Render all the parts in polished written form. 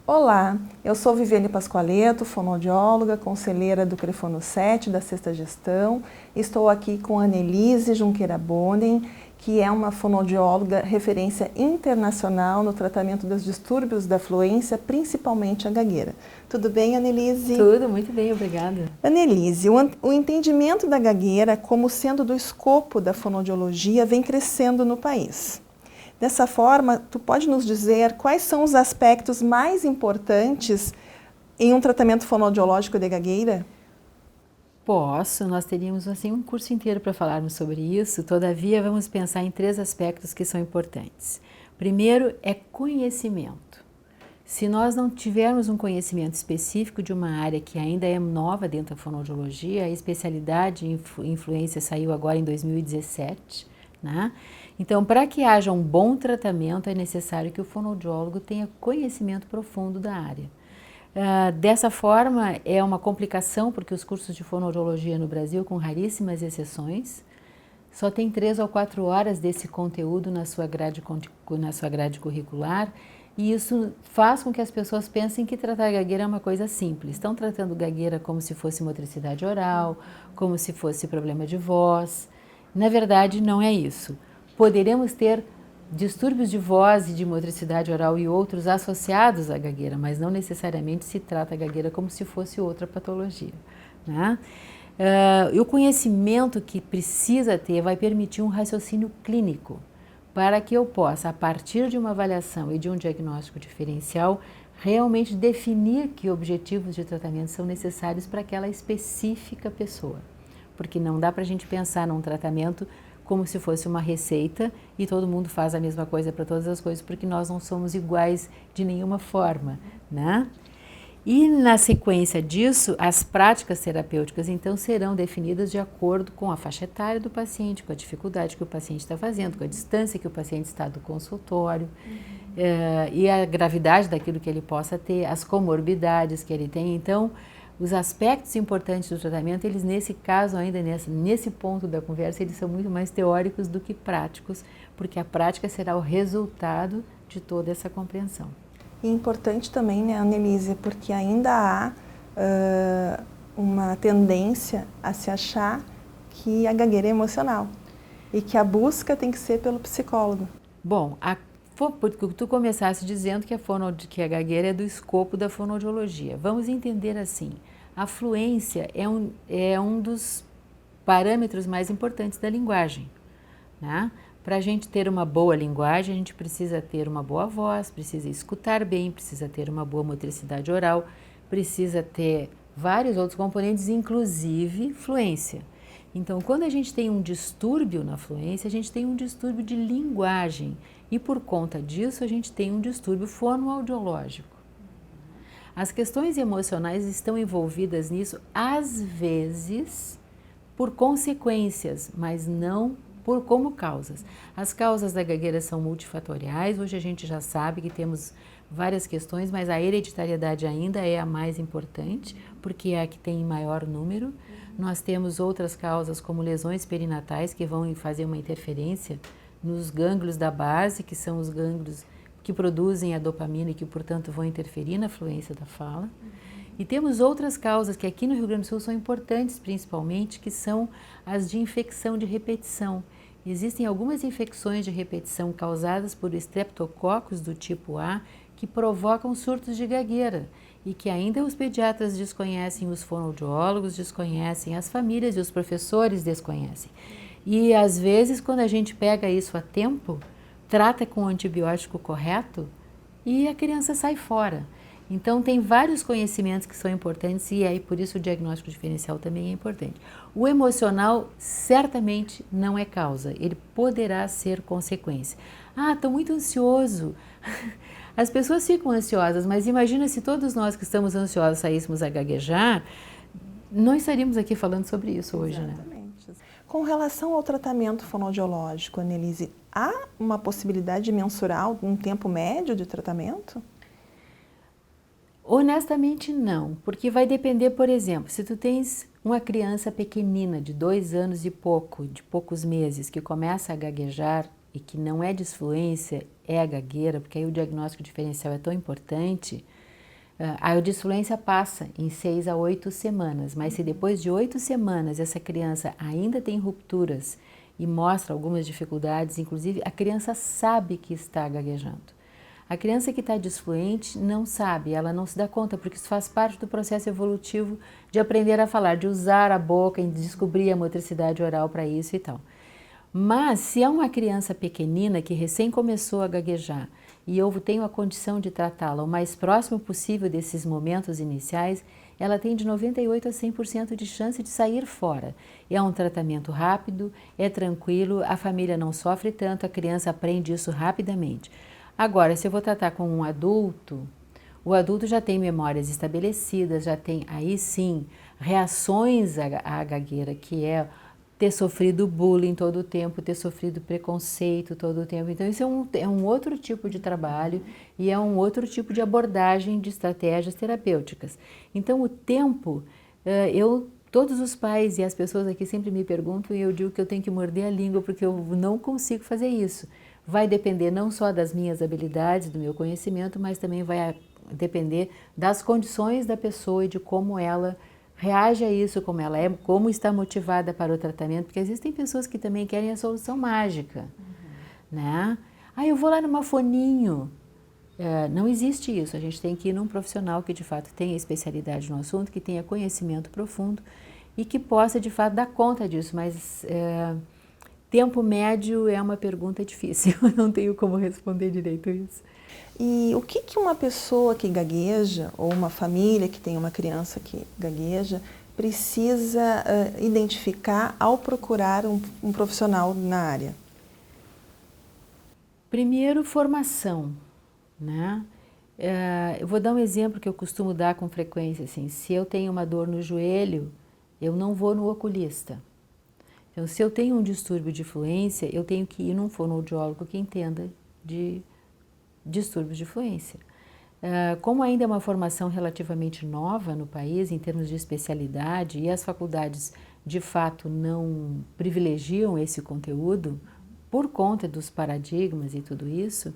Olá, eu sou Viviane Pascoaleto, fonoaudióloga, conselheira do Crefono 7 da Sexta Gestão. Estou aqui com a Annelise Junqueira Bonen, que é uma fonoaudióloga referência internacional no tratamento dos distúrbios da fluência, principalmente a gagueira. Tudo bem, Annelise? Tudo, muito bem, obrigada. Annelise, o entendimento da gagueira como sendo do escopo da fonoaudiologia vem crescendo no país. Dessa forma, tu pode nos dizer quais são os aspectos mais importantes em um tratamento fonoaudiológico de gagueira? Posso, nós teríamos assim um curso inteiro para falarmos sobre isso, todavia vamos pensar em 3 aspectos que são importantes. Primeiro é conhecimento. Se nós não tivermos um conhecimento específico de uma área que ainda é nova dentro da fonoaudiologia, a especialidade em influência saiu agora em 2017, né? Então, para que haja um bom tratamento, é necessário que o fonoaudiólogo tenha conhecimento profundo da área. Dessa forma, é uma complicação, porque os cursos de fonoaudiologia no Brasil, com raríssimas exceções, só tem 3 ou 4 horas desse conteúdo na sua grade curricular, e isso faz com que as pessoas pensem que tratar gagueira é uma coisa simples. Estão tratando gagueira como se fosse motricidade oral, como se fosse problema de voz. Na verdade, não é isso. Poderemos ter distúrbios de voz e de motricidade oral e outros associados à gagueira, mas não necessariamente se trata a gagueira como se fosse outra patologia, né? E o conhecimento que precisa ter vai permitir um raciocínio clínico para que eu possa, a partir de uma avaliação e de um diagnóstico diferencial, realmente definir que objetivos de tratamento são necessários para aquela específica pessoa. Porque não dá para a gente pensar num tratamento como se fosse uma receita e todo mundo faz a mesma coisa para todas as coisas, porque nós não somos iguais de nenhuma forma, né? E na sequência disso, as práticas terapêuticas então serão definidas de acordo com a faixa etária do paciente, com a dificuldade que o paciente está fazendo, com a distância que o paciente está do consultório, e a gravidade daquilo que ele possa ter, as comorbidades que ele tem. Então, os aspectos importantes do tratamento, eles nesse caso, ainda nesse ponto da conversa, eles são muito mais teóricos do que práticos, porque a prática será o resultado de toda essa compreensão. E importante também, né, Annelise, porque ainda há uma tendência a se achar que a gagueira é emocional e que a busca tem que ser pelo psicólogo. Bom, porque tu começaste dizendo que a gagueira é do escopo da fonoaudiologia. Vamos entender assim, a fluência é um dos parâmetros mais importantes da linguagem, né? Para a gente ter uma boa linguagem, a gente precisa ter uma boa voz, precisa escutar bem, precisa ter uma boa motricidade oral, precisa ter vários outros componentes, inclusive fluência. Então, quando a gente tem um distúrbio na fluência, a gente tem um distúrbio de linguagem e, por conta disso, a gente tem um distúrbio fonoaudiológico. As questões emocionais estão envolvidas nisso, às vezes, por consequências, mas não como causas. As causas da gagueira são multifatoriais, hoje a gente já sabe que temos várias questões, mas a hereditariedade ainda é a mais importante, porque é a que tem maior número. Nós temos outras causas, como lesões perinatais, que vão fazer uma interferência nos gânglios da base, que são os gânglios que produzem a dopamina e que, portanto, vão interferir na fluência da fala. E temos outras causas que aqui no Rio Grande do Sul são importantes, principalmente, que são as de infecção de repetição. Existem algumas infecções de repetição causadas por estreptococcus do tipo A que provocam surtos de gagueira e que ainda os pediatras desconhecem, os fonoaudiólogos desconhecem, as famílias e os professores desconhecem. E às vezes, quando a gente pega isso a tempo, trata com o antibiótico correto e a criança sai fora. Então, tem vários conhecimentos que são importantes e aí por isso o diagnóstico diferencial também é importante. O emocional certamente não é causa, ele poderá ser consequência. Ah, estou muito ansioso. As pessoas ficam ansiosas, mas imagina se todos nós que estamos ansiosos saíssemos a gaguejar, não estaríamos aqui falando sobre isso hoje, né? Exatamente. Com relação ao tratamento fonoaudiológico, Annelise, há uma possibilidade de mensurar um tempo médio de tratamento? Honestamente não, porque vai depender, por exemplo, se tu tens uma criança pequenina de 2 anos e pouco, de poucos meses, que começa a gaguejar e que não é disfluência, é a gagueira, porque aí o diagnóstico diferencial é tão importante, A disfluência passa em 6 a 8 semanas, mas se depois de 8 semanas essa criança ainda tem rupturas e mostra algumas dificuldades, inclusive a criança sabe que está gaguejando. A criança que está disfluente não sabe, ela não se dá conta, porque isso faz parte do processo evolutivo de aprender a falar, de usar a boca e descobrir a motricidade oral para isso e tal. Mas se é uma criança pequenina que recém começou a gaguejar e eu tenho a condição de tratá-la o mais próximo possível desses momentos iniciais, ela tem de 98% a 100% de chance de sair fora. É um tratamento rápido, é tranquilo, a família não sofre tanto, a criança aprende isso rapidamente. Agora, se eu vou tratar com um adulto, o adulto já tem memórias estabelecidas, já tem aí sim reações à gagueira, que é ter sofrido bullying todo o tempo, ter sofrido preconceito todo o tempo. Então isso é um outro tipo de trabalho e é um outro tipo de abordagem de estratégias terapêuticas. Então o tempo, todos os pais e as pessoas aqui sempre me perguntam e eu digo que eu tenho que morder a língua porque eu não consigo fazer isso. Vai depender não só das minhas habilidades, do meu conhecimento, mas também vai depender das condições da pessoa e de como ela reage a isso, como ela é, como está motivada para o tratamento, porque existem pessoas que também querem a solução mágica, né? Eu vou lá numa foninho. Não existe isso, a gente tem que ir num profissional que de fato tenha especialidade no assunto, que tenha conhecimento profundo e que possa de fato dar conta disso, mas tempo médio é uma pergunta difícil, eu não tenho como responder direito isso. E o que uma pessoa que gagueja, ou uma família que tem uma criança que gagueja, precisa identificar ao procurar um profissional na área? Primeiro, formação, né? Eu vou dar um exemplo que eu costumo dar com frequência, assim, se eu tenho uma dor no joelho, eu não vou no oculista. Então, se eu tenho um distúrbio de fluência, eu tenho que ir num fonoaudiólogo que entenda de distúrbios de fluência. Como ainda é uma formação relativamente nova no país, em termos de especialidade, e as faculdades de fato não privilegiam esse conteúdo, por conta dos paradigmas e tudo isso,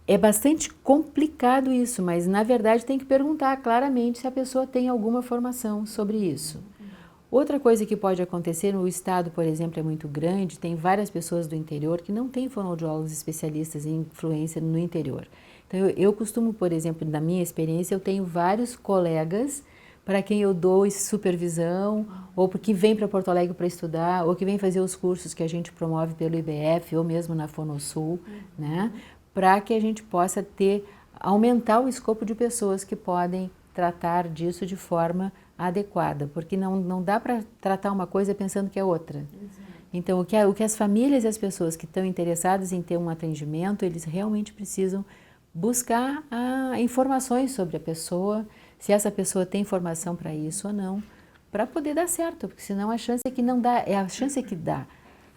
é bastante complicado isso, mas na verdade tem que perguntar claramente se a pessoa tem alguma formação sobre isso. Outra coisa que pode acontecer, o estado, por exemplo, é muito grande, tem várias pessoas do interior que não têm fonoaudiólogos especialistas em fluência no interior. Então eu costumo, por exemplo, na minha experiência, eu tenho vários colegas para quem eu dou supervisão, ou que vem para Porto Alegre para estudar, ou que vem fazer os cursos que a gente promove pelo IBF, ou mesmo na Fonosul, né? Para que a gente possa aumentar o escopo de pessoas que podem tratar disso de forma adequada, porque não dá para tratar uma coisa pensando que é outra. Exato. Então, o que as famílias e as pessoas que estão interessadas em ter um atendimento, eles realmente precisam buscar informações sobre a pessoa, se essa pessoa tem formação para isso ou não, para poder dar certo, porque senão a chance é que não dá, é a chance é que dá.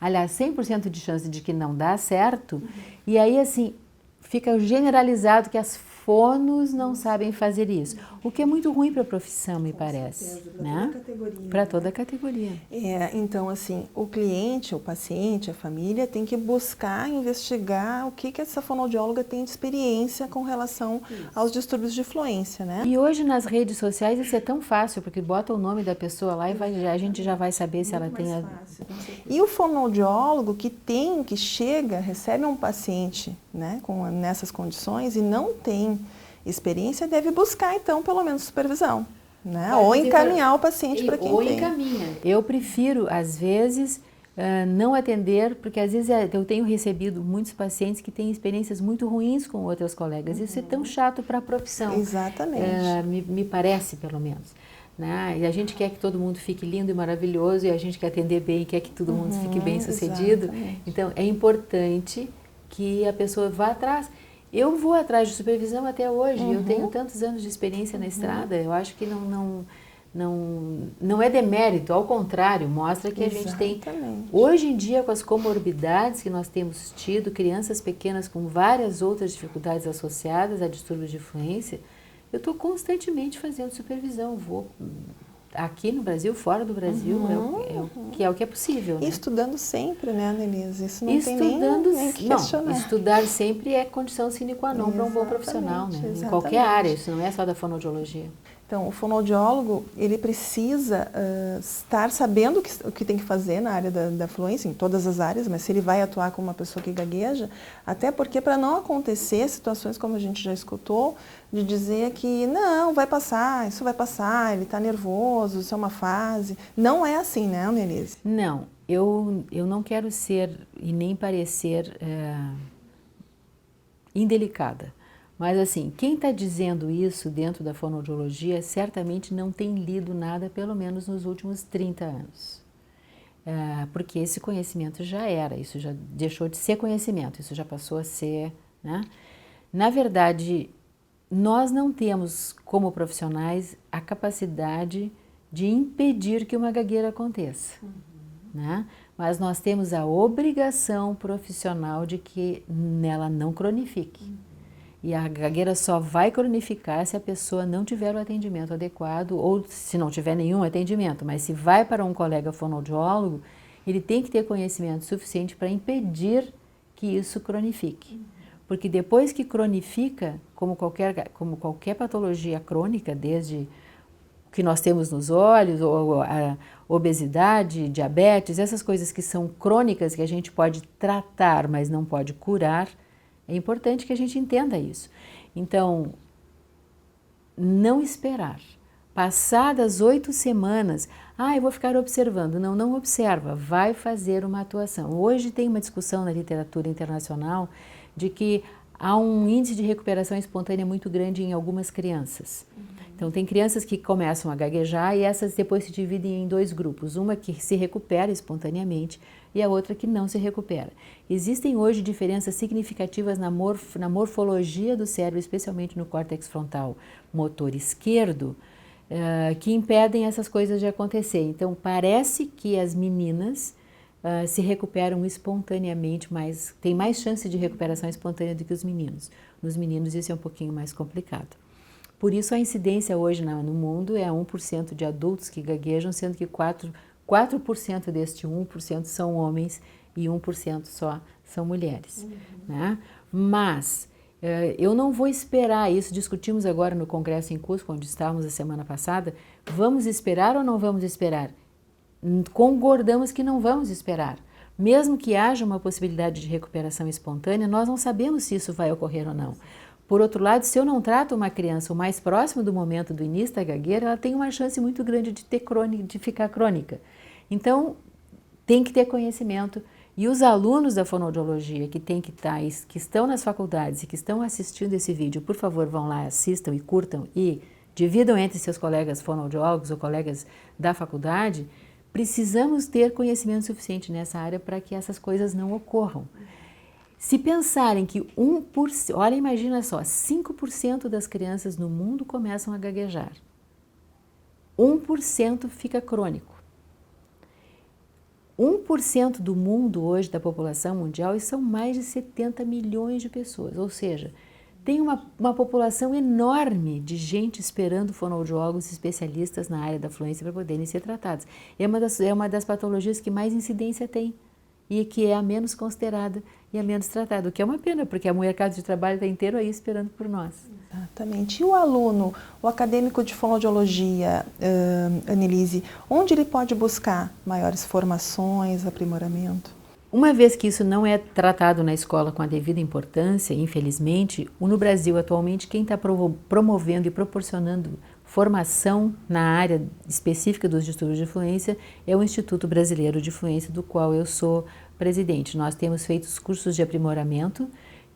Aliás, 100% de chance de que não dá certo, e aí assim, fica generalizado que as fonos não sabem fazer isso, o que é muito ruim para a profissão, me parece, né? Para toda a categoria. Então, assim, o cliente, o paciente, a família tem que buscar investigar o que essa fonoaudióloga tem de experiência com relação aos distúrbios de fluência, né? E hoje nas redes sociais isso é tão fácil, porque bota o nome da pessoa lá e a gente já vai saber se ela tem E o fonoaudiólogo que chega, recebe um paciente, né, nessas condições e não tem experiência, deve buscar então pelo menos supervisão, né? Ou encaminhar o paciente para quem tem. Ou encaminha. Eu prefiro às vezes não atender, porque às vezes eu tenho recebido muitos pacientes que têm experiências muito ruins com outras colegas. Isso é tão chato para a profissão. Exatamente. Me parece, pelo menos. Né? E a gente quer que todo mundo fique lindo e maravilhoso, e a gente quer atender bem, quer que todo mundo fique bem sucedido. Exatamente. Então é importante que a pessoa vá atrás. Eu vou atrás de supervisão até hoje, eu tenho tantos anos de experiência na estrada, eu acho que não é demérito, ao contrário, mostra que a gente tem, hoje em dia, com as comorbidades que nós temos tido, crianças pequenas com várias outras dificuldades associadas a distúrbios de fluência, eu estou constantemente fazendo supervisão, vou aqui no Brasil, fora do Brasil, é o que é possível. E né? Estudando sempre, né, Annelise? Isso não Estudando, tem nem que questionar. Não, estudar sempre é condição sine qua non para um bom profissional, né? Em qualquer área, isso não é só da fonoaudiologia. Então, o fonoaudiólogo, ele precisa estar sabendo o que tem que fazer na área da fluência, em todas as áreas, mas se ele vai atuar como uma pessoa que gagueja, até porque para não acontecer situações como a gente já escutou, de dizer que não, vai passar, isso vai passar, ele está nervoso, isso é uma fase. Não é assim, né, Annelise? Não, eu não quero ser e nem parecer indelicada. Mas assim, quem está dizendo isso dentro da fonoaudiologia certamente não tem lido nada, pelo menos nos últimos 30 anos. Porque esse conhecimento já era, isso já deixou de ser conhecimento, isso já passou a ser, né? Na verdade, nós não temos, como profissionais, a capacidade de impedir que uma gagueira aconteça, né? Mas nós temos a obrigação profissional de que ela não cronifique. E a gagueira só vai cronificar se a pessoa não tiver o atendimento adequado ou se não tiver nenhum atendimento. Mas se vai para um colega fonoaudiólogo, ele tem que ter conhecimento suficiente para impedir que isso cronifique. Porque depois que cronifica, como qualquer patologia crônica, desde o que nós temos nos olhos, ou a obesidade, diabetes, essas coisas que são crônicas, que a gente pode tratar, mas não pode curar, é importante que a gente entenda isso. Então, não esperar. Passadas 8 semanas, eu vou ficar observando. Não, não observa, vai fazer uma atuação. Hoje tem uma discussão na literatura internacional de que há um índice de recuperação espontânea muito grande em algumas crianças. Então, tem crianças que começam a gaguejar e essas depois se dividem em 2 grupos. Uma que se recupera espontaneamente e a outra que não se recupera. Existem hoje diferenças significativas na morfologia do cérebro, especialmente no córtex frontal motor esquerdo, que impedem essas coisas de acontecer. Então, parece que as meninas se recuperam espontaneamente, mas tem mais chance de recuperação espontânea do que os meninos. Nos meninos isso é um pouquinho mais complicado. Por isso a incidência hoje no mundo é 1% de adultos que gaguejam, sendo que 4% deste 1% são homens e 1% só são mulheres. Né? Mas eu não vou esperar isso, discutimos agora no Congresso em Cusco, onde estávamos a semana passada, vamos esperar ou não vamos esperar? Concordamos que não vamos esperar. Mesmo que haja uma possibilidade de recuperação espontânea, nós não sabemos se isso vai ocorrer ou não. Por outro lado, se eu não trato uma criança o mais próximo do momento do início da gagueira, ela tem uma chance muito grande de ficar crônica. Então, tem que ter conhecimento. E os alunos da fonoaudiologia que estão nas faculdades e que estão assistindo esse vídeo, por favor, vão lá, assistam e curtam e dividam entre seus colegas fonoaudiólogos ou colegas da faculdade. Precisamos ter conhecimento suficiente nessa área para que essas coisas não ocorram. Se pensarem que 1%, olha, imagina só, 5% das crianças no mundo começam a gaguejar. 1% fica crônico. 1% do mundo hoje, da população mundial, e são mais de 70 milhões de pessoas. Ou seja, tem uma população enorme de gente esperando fonoaudiólogos especialistas na área da fluência para poderem ser tratados. É uma das patologias que mais incidência tem e que é a menos considerada e a menos tratada, o que é uma pena, porque o mercado de trabalho está inteiro aí esperando por nós. Exatamente. E o aluno, o acadêmico de fonoaudiologia, Annelise, onde ele pode buscar maiores formações, aprimoramento? Uma vez que isso não é tratado na escola com a devida importância, infelizmente, no Brasil atualmente quem está promovendo e proporcionando formação na área específica dos distúrbios de fluência é o Instituto Brasileiro de Fluência, do qual eu sou presidente. Nós temos feito os cursos de aprimoramento,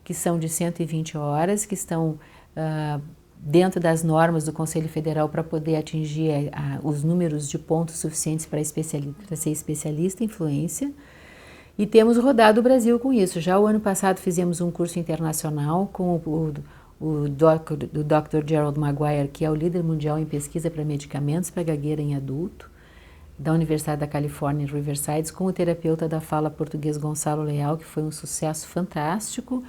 que são de 120 horas, que estão dentro das normas do Conselho Federal para poder atingir os números de pontos suficientes para ser especialista em fluência. E temos rodado o Brasil com isso. Já o ano passado fizemos um curso internacional com o Dr. Gerald Maguire, que é o líder mundial em pesquisa para medicamentos para gagueira em adulto, da Universidade da Califórnia em Riverside, com o terapeuta da fala português Gonçalo Leal, que foi um sucesso fantástico.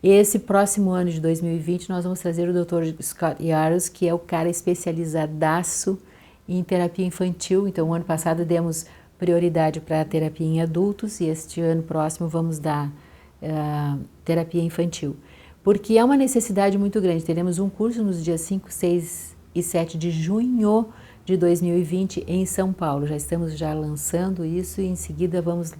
Esse próximo ano de 2020 nós vamos trazer o Dr. Scott Yaros, que é o cara especializadaço em terapia infantil. Então, o ano passado demos prioridade para a terapia em adultos e este ano próximo vamos dar terapia infantil. Porque é uma necessidade muito grande. Teremos um curso nos dias 5, 6 e 7 de junho de 2020 em São Paulo. Já estamos lançando isso e em seguida vamos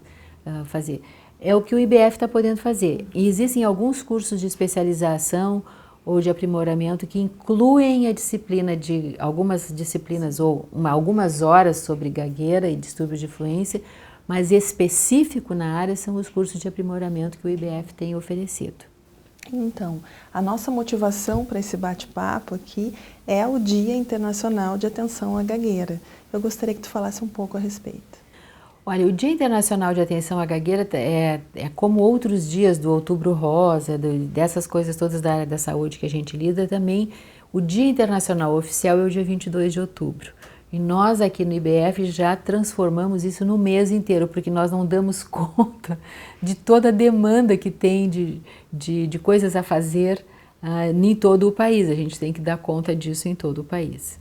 fazer. É o que o IBF está podendo fazer. E existem alguns cursos de especialização ou de aprimoramento que incluem a disciplina de algumas disciplinas ou algumas horas sobre gagueira e distúrbios de fluência, mas específico na área são os cursos de aprimoramento que o IBF tem oferecido. Então, a nossa motivação para esse bate-papo aqui é o Dia Internacional de Atenção à Gagueira. Eu gostaria que tu falasse um pouco a respeito. Olha, o Dia Internacional de Atenção à Gagueira é como outros dias do Outubro Rosa, dessas coisas todas da área da saúde que a gente lida também. O Dia Internacional oficial é o dia 22 de outubro. E nós aqui no IBF já transformamos isso no mês inteiro, porque nós não damos conta de toda a demanda que tem de coisas a fazer em todo o país. A gente tem que dar conta disso em todo o país.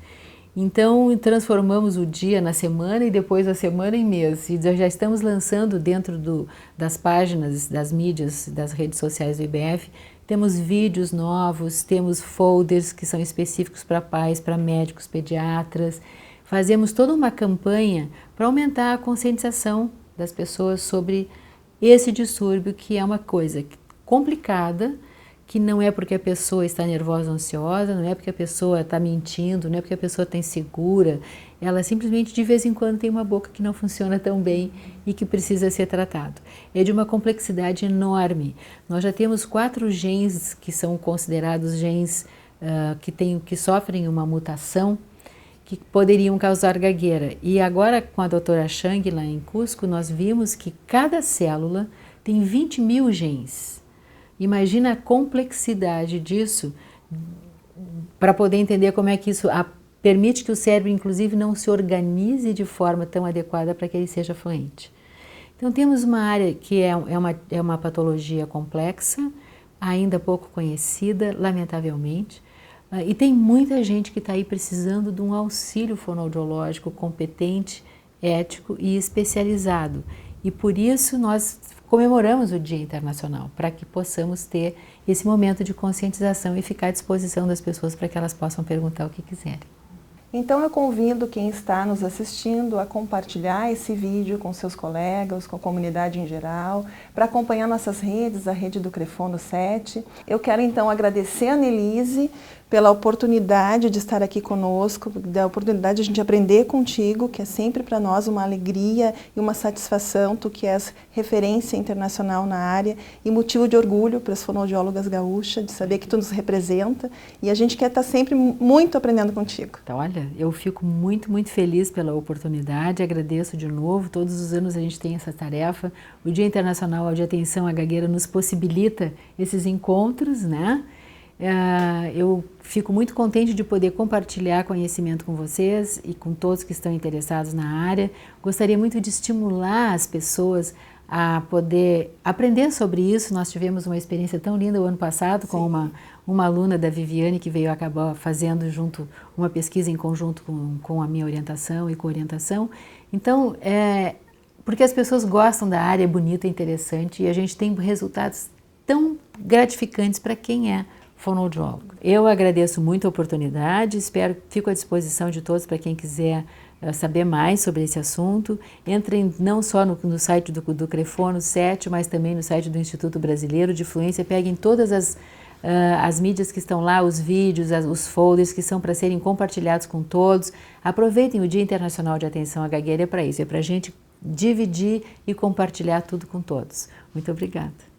Então, transformamos o dia na semana e depois a semana em mês. E já estamos lançando dentro das páginas, das mídias, das redes sociais do IBF, temos vídeos novos, temos folders que são específicos para pais, para médicos, pediatras. Fazemos toda uma campanha para aumentar a conscientização das pessoas sobre esse distúrbio, que é uma coisa complicada, que não é porque a pessoa está nervosa ou ansiosa, não é porque a pessoa está mentindo, não é porque a pessoa está insegura, ela simplesmente de vez em quando tem uma boca que não funciona tão bem e que precisa ser tratado. É de uma complexidade enorme. Nós já temos 4 genes que são considerados genes que sofrem uma mutação que poderiam causar gagueira. E agora com a doutora Chang lá em Cusco, nós vimos que cada célula tem 20 mil genes. Imagina a complexidade disso para poder entender como é que isso permite que o cérebro, inclusive, não se organize de forma tão adequada para que ele seja fluente. Então, temos uma área que é uma patologia complexa, ainda pouco conhecida, lamentavelmente, e tem muita gente que está aí precisando de um auxílio fonoaudiológico competente, ético e especializado. E por isso nós comemoramos o Dia Internacional, para que possamos ter esse momento de conscientização e ficar à disposição das pessoas para que elas possam perguntar o que quiserem. Então eu convido quem está nos assistindo a compartilhar esse vídeo com seus colegas, com a comunidade em geral, para acompanhar nossas redes, a rede do Crefono 7. Eu quero então agradecer a Annelise pela oportunidade de estar aqui conosco, da oportunidade de a gente aprender contigo, que é sempre para nós uma alegria e uma satisfação, tu que és referência internacional na área e motivo de orgulho para as fonoaudiólogas gaúchas, de saber que tu nos representa e a gente quer estar sempre muito aprendendo contigo. Então, olha, eu fico muito, muito feliz pela oportunidade, agradeço de novo, todos os anos a gente tem essa tarefa, o Dia Internacional de Atenção à Gagueira nos possibilita esses encontros, né? Eu fico muito contente de poder compartilhar conhecimento com vocês e com todos que estão interessados na área. Gostaria muito de estimular as pessoas a poder aprender sobre isso. Nós tivemos uma experiência tão linda o ano passado com uma aluna da Viviane que veio acabar fazendo junto uma pesquisa em conjunto com a minha orientação e com orientação. Então, porque as pessoas gostam da área, é bonita, é interessante e a gente tem resultados tão gratificantes para quem é fonoaudiólogo. Eu agradeço muito a oportunidade, fico à disposição de todos para quem quiser saber mais sobre esse assunto. Entrem não só no site do Crefono 7, mas também no site do Instituto Brasileiro de Fluência, peguem todas as mídias que estão lá, os vídeos, os folders que são para serem compartilhados com todos. Aproveitem o Dia Internacional de Atenção à Gagueira, é para isso, é para a gente dividir e compartilhar tudo com todos. Muito obrigada.